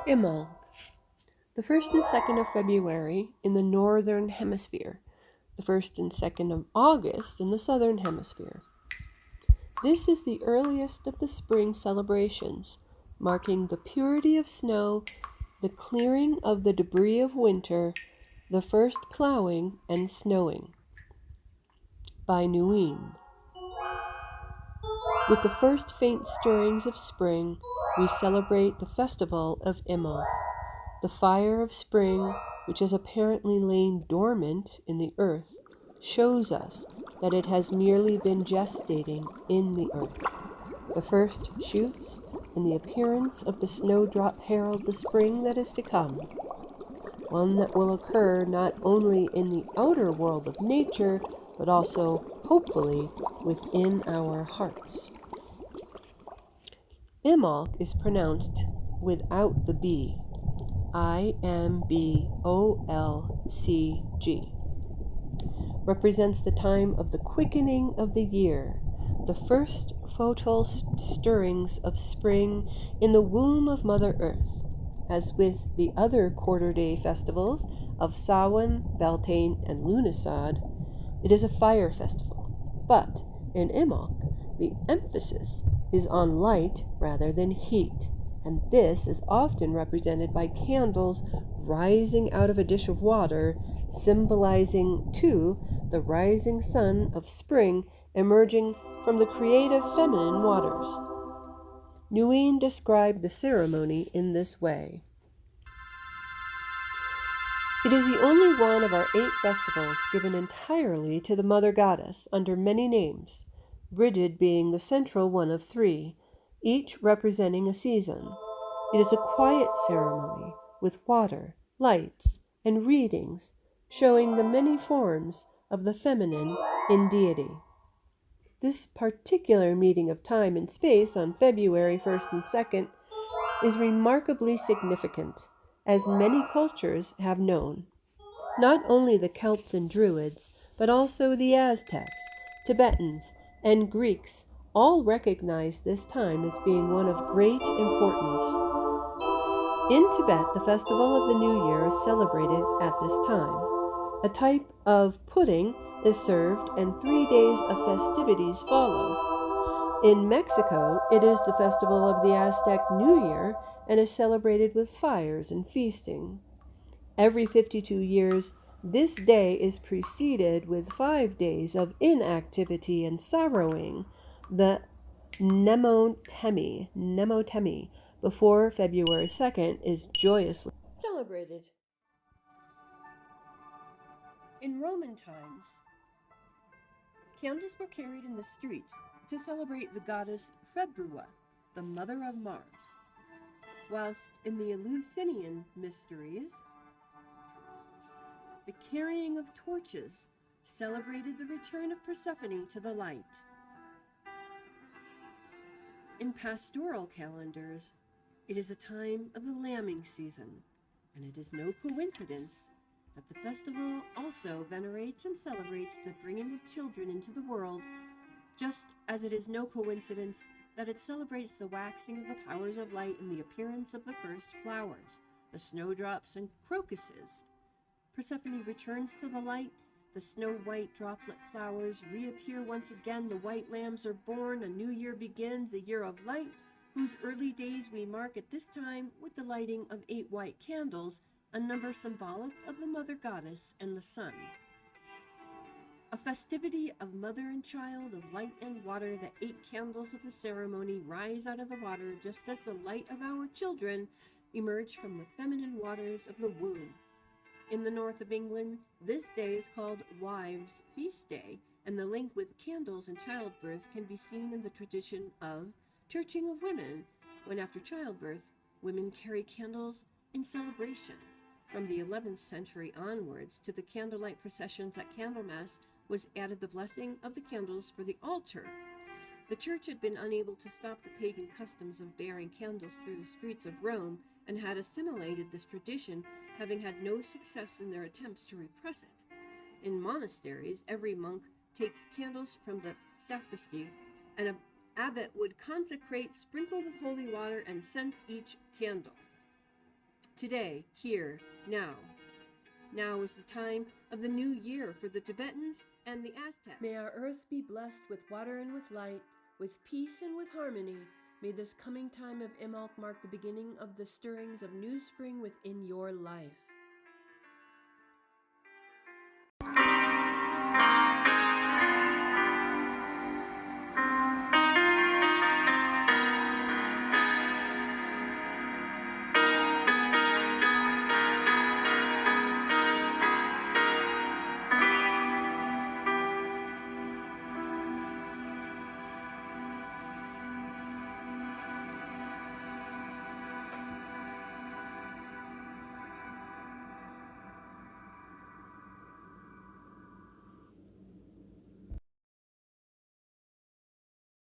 Imbolcg, the 1st and 2nd of February in the Northern Hemisphere, the 1st and 2nd of August in the Southern Hemisphere. This is the earliest of the spring celebrations, marking the purity of snow, the clearing of the debris of winter, the first plowing and snowing. By Nguyen. With the first faint stirrings of spring, we celebrate the festival of Imbolcg. The fire of spring, which has apparently lain dormant in the earth, shows us that it has merely been gestating in the earth. The first shoots and the appearance of the snowdrop herald the spring that is to come, one that will occur not only in the outer world of nature, but also, hopefully, within our hearts. Imbolcg is pronounced without the B, Imbolcg, represents the time of the quickening of the year, the first photal stirrings of spring in the womb of Mother Earth. As with the other quarter-day festivals of Samhain, Beltane, and Lughnasadh, it is a fire festival. But in Imbolcg, the emphasis is on light rather than heat, and this is often represented by candles rising out of a dish of water, symbolizing, too, the rising sun of spring emerging from the creative feminine waters. Nguyen described the ceremony in this way. It is the only one of our 8 festivals given entirely to the Mother Goddess under many names, Brigid being the central one of 3, each representing a season. It is a quiet ceremony with water, lights, and readings, showing the many forms of the feminine in deity. This particular meeting of time and space on February 1st and 2nd is remarkably significant, as many cultures have known. Not only the Celts and Druids, but also the Aztecs, Tibetans, and Greeks all recognize this time as being one of great importance. In Tibet, the festival of the New Year is celebrated at this time. A type of pudding is served and 3 days of festivities follow. In Mexico, it is the festival of the Aztec New Year and is celebrated with fires and feasting. Every 52 years, this day is preceded with 5 days of inactivity and sorrowing, the Nemotemi, before February 2nd is joyously celebrated. In Roman times, candles were carried in the streets to celebrate the goddess Februa, the mother of Mars, whilst in the Eleusinian mysteries, the carrying of torches celebrated the return of Persephone to the light. In pastoral calendars, it is a time of the lambing season, and it is no coincidence that the festival also venerates and celebrates the bringing of children into the world, just as it is no coincidence that it celebrates the waxing of the powers of light and the appearance of the first flowers, the snowdrops and crocuses. Persephone returns to the light, the snow-white droplet flowers reappear once again, the white lambs are born, a new year begins, a year of light, whose early days we mark at this time with the lighting of 8 white candles, a number symbolic of the Mother Goddess and the Sun. A festivity of mother and child, of light and water, the 8 candles of the ceremony rise out of the water just as the light of our children emerge from the feminine waters of the womb. In the north of England, this day is called Wives' Feast Day, and the link with candles and childbirth can be seen in the tradition of churching of women, when after childbirth, women carry candles in celebration. From the 11th century onwards, to the candlelight processions at Candlemas was added the blessing of the candles for the altar. The church had been unable to stop the pagan customs of bearing candles through the streets of Rome and had assimilated this tradition, having had no success in their attempts to repress it. In monasteries, every monk takes candles from the sacristy, and an abbot would consecrate, sprinkle with holy water, and cense each candle. Today, here, now. Now is the time of the new year for the Tibetans and the Aztecs. May our earth be blessed with water and with light, with peace and with harmony. May this coming time of Imbolcg mark the beginning of the stirrings of new spring within your life.